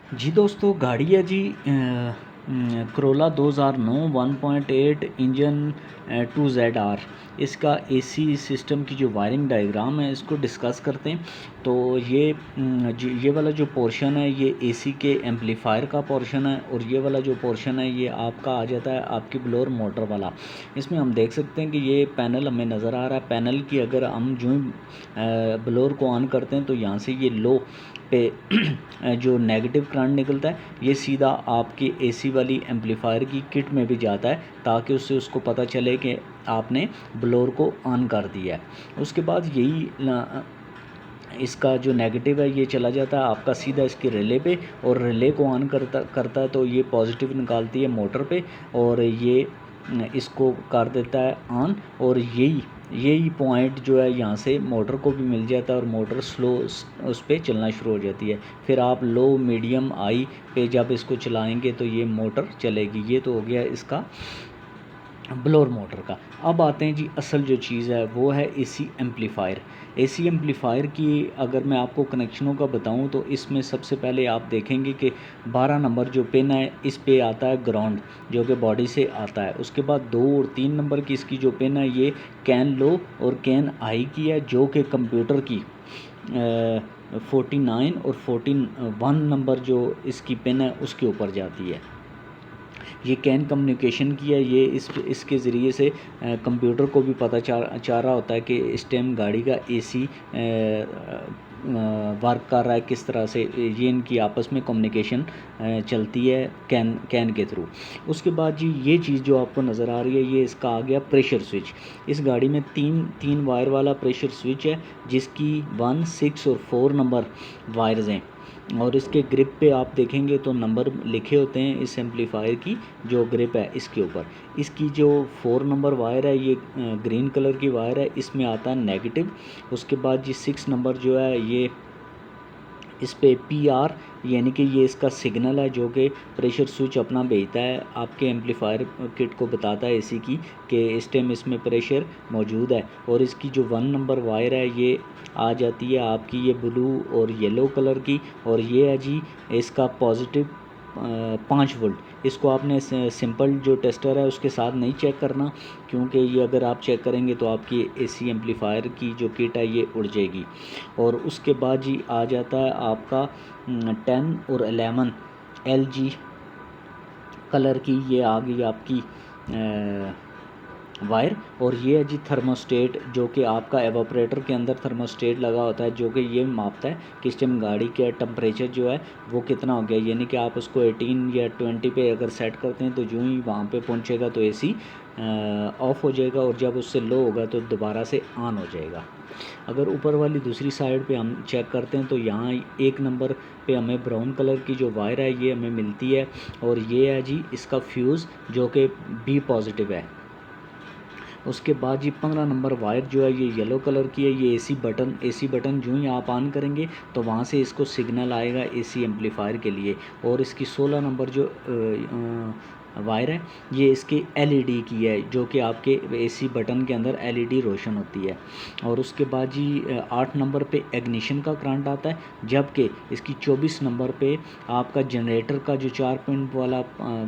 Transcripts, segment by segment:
जी दोस्तों, गाड़ी है जी करोला 2009 1.8 इंजन 2ZR। इसका एसी सिस्टम की जो वायरिंग डायग्राम है इसको डिस्कस करते हैं। तो ये वाला जो पोर्शन है ये एसी के एम्पलीफायर का पोर्शन है, और ये वाला जो पोर्शन है ये आपका आ जाता है आपकी ब्लोअर मोटर वाला। इसमें हम देख सकते हैं कि ये पैनल हमें नज़र आ रहा है। पैनल की अगर हम जो ब्लोअर को ऑन करते हैं तो यहाँ से ये लो पे जो नेगेटिव करंट निकलता है ये सीधा आपकी एसी वाली एम्पलीफायर की किट में भी जाता है, ताकि उससे उसको पता चले कि आपने ब्लोअर को ऑन कर दिया है। उसके बाद इसका जो नेगेटिव है ये चला जाता है आपका सीधा इसके रिले पे, और रिले को ऑन करता है तो ये पॉजिटिव निकालती है मोटर पे, और ये इसको कर देता है ऑन। और यही पॉइंट जो है यहाँ से मोटर को भी मिल जाता है, और मोटर स्लो उस पर चलना शुरू हो जाती है। फिर आप लो मीडियम हाई पे जब इसको चलाएंगे तो ये मोटर चलेगी। ये तो हो गया इसका ब्लोअर मोटर का। अब आते हैं जी असल जो चीज़ है वो है एसी एम्पलीफायर। एसी एम्पलीफायर की अगर मैं आपको कनेक्शनों का बताऊं तो इसमें सबसे पहले आप देखेंगे कि 12 नंबर जो पिन है इस पे आता है ग्राउंड, जो कि बॉडी से आता है। उसके बाद 2 और 3 नंबर की इसकी जो पिन है ये कैन लो और कैन हाई की है, जो कि कंप्यूटर की 49 और 1 नंबर जो इसकी पिन है उसके ऊपर जाती है। ये कैन कम्युनिकेशन की है। ये इसके ज़रिए से कंप्यूटर को भी पता चाह रहा होता है कि इस टाइम गाड़ी का एसी वर्क कर रहा है किस तरह से। ये इनकी आपस में कम्युनिकेशन चलती है कैन के थ्रू। उसके बाद जी ये चीज़ जो आपको नज़र आ रही है ये इसका आ गया प्रेशर स्विच। इस गाड़ी में तीन वायर वाला प्रेशर स्विच है, जिसकी 1, 6 और 4 नंबर वायर्स हैं। और इसके ग्रिप पे आप देखेंगे तो नंबर लिखे होते हैं इस एम्पलीफायर की जो ग्रिप है इसके ऊपर। इसकी जो 4 नंबर वायर है ये ग्रीन कलर की वायर है, इसमें आता है नेगेटिव। उसके बाद जी 6 नंबर जो है ये इस पे PR यानी कि ये इसका सिग्नल है जो कि प्रेशर स्विच अपना भेजता है आपके एम्पलीफायर किट को, बताता है एसी की कि इस टाइम इसमें प्रेशर मौजूद है। और इसकी जो 1 नंबर वायर है ये आ जाती है आपकी ये ब्लू और येलो कलर की, और ये है जी इसका पॉजिटिव 5 वोल्ट। इसको आपने सिंपल जो टेस्टर है उसके साथ नहीं चेक करना, क्योंकि ये अगर आप चेक करेंगे तो आपकी एसी एम्पलीफायर की जो किट है ये उड़ जाएगी। और उसके बाद जी आ जाता है आपका 10 और 11 LG कलर की ये आ गई आपकी वायर। और ये है जी थर्मोस्टेट, जो कि आपका एवापोरेटर के अंदर थर्मोस्टेट लगा होता है, जो कि ये मापता है कि इस टाइम गाड़ी का टेम्परेचर जो है वो कितना हो गया। यानी कि आप उसको 18 या 20 पे अगर सेट करते हैं तो जो ही वहाँ पे पहुँचेगा तो एसी ऑफ हो जाएगा, और जब उससे लो होगा तो दोबारा से ऑन हो जाएगा। अगर ऊपर वाली दूसरी साइड पे हम चेक करते हैं तो यहाँ 1 नंबर पे हमें ब्राउन कलर की जो वायर है ये हमें मिलती है, और ये है जी इसका फ्यूज़ जो कि B पॉजिटिव है। उसके बाद ये 15 नंबर वायर जो है ये येलो कलर की है। ये एसी बटन जो ही आप ऑन करेंगे तो वहाँ से इसको सिग्नल आएगा एसी एम्पलीफायर के लिए। और इसकी 16 नंबर जो वायर है ये इसकी LED की है, जो कि आपके एसी बटन के अंदर LED रोशन होती है। और उसके बाद जी 8 नंबर पे इग्निशन का करंट आता है, जबकि इसकी 24 नंबर पे आपका जनरेटर का जो 4 पिन वाला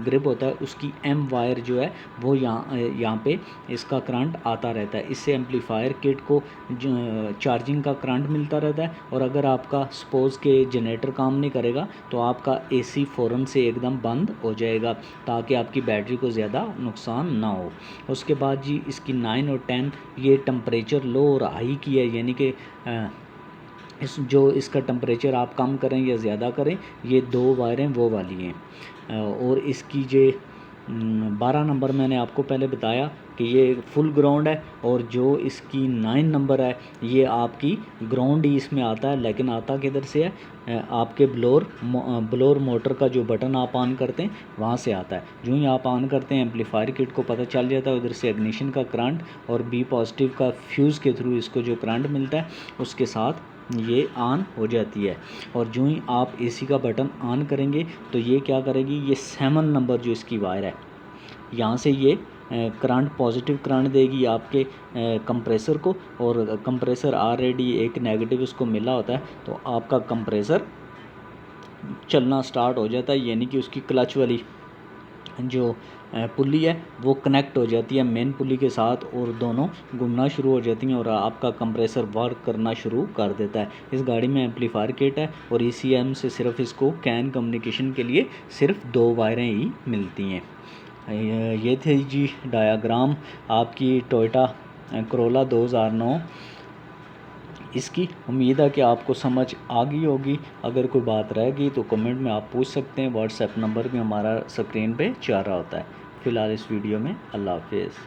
ग्रिप होता है उसकी M वायर जो है वो यहाँ पे इसका करंट आता रहता है। इससे एम्पलीफायर किट को चार्जिंग का करंट मिलता रहता है। और अगर आपका सपोज़ के जनरेटर काम नहीं करेगा तो आपका एसी फ़ौरन से एकदम बंद हो जाएगा, ताकि आपकी बैटरी को ज़्यादा नुकसान ना हो। उसके बाद जी इसकी 9 और 10 ये टेम्परेचर लो और हाई की है, यानी कि इसका टेम्परेचर आप कम करें या ज़्यादा करें, ये 2 वायरें वो वाली हैं। और इसकी जो 12 नंबर मैंने आपको पहले बताया कि ये फुल ग्राउंड है, और जो इसकी 9 नंबर है ये आपकी ग्राउंड ही इसमें आता है, लेकिन आता किधर से है आपके ब्लोअर मोटर का जो बटन आप ऑन करते हैं वहाँ से आता है। जो ही आप ऑन करते हैं एम्पलीफायर किट को पता चल जाता है उधर से इग्निशन का करंट, और B पॉजिटिव का फ्यूज़ के थ्रू इसको जो करंट मिलता है उसके साथ ये ऑन हो जाती है। और जो ही आप एसी का बटन ऑन करेंगे तो ये क्या करेगी, ये 7 नंबर जो इसकी वायर है यहाँ से ये करंट पॉजिटिव करंट देगी आपके कंप्रेसर को, और कंप्रेसर ऑलरेडी एक नेगेटिव इसको मिला होता है, तो आपका कंप्रेसर चलना स्टार्ट हो जाता है, यानी कि उसकी क्लच वाली जो पुली है वो कनेक्ट हो जाती है मेन पुली के साथ और दोनों घूमना शुरू हो जाती हैं और आपका कंप्रेसर वर्क करना शुरू कर देता है। इस गाड़ी में एम्पलीफायर किट है और ECM से सिर्फ इसको कैन कम्युनिकेशन के लिए सिर्फ 2 वायरें ही मिलती हैं। ये थे जी डायाग्राम आपकी टोयोटा करोला 2009 इसकी। उम्मीद है कि आपको समझ आ गई होगी। अगर कोई बात रह गई तो कमेंट में आप पूछ सकते हैं। व्हाट्सएप नंबर भी हमारा स्क्रीन पे जा रहा होता है। फ़िलहाल इस वीडियो में अल्लाह हाफिज़।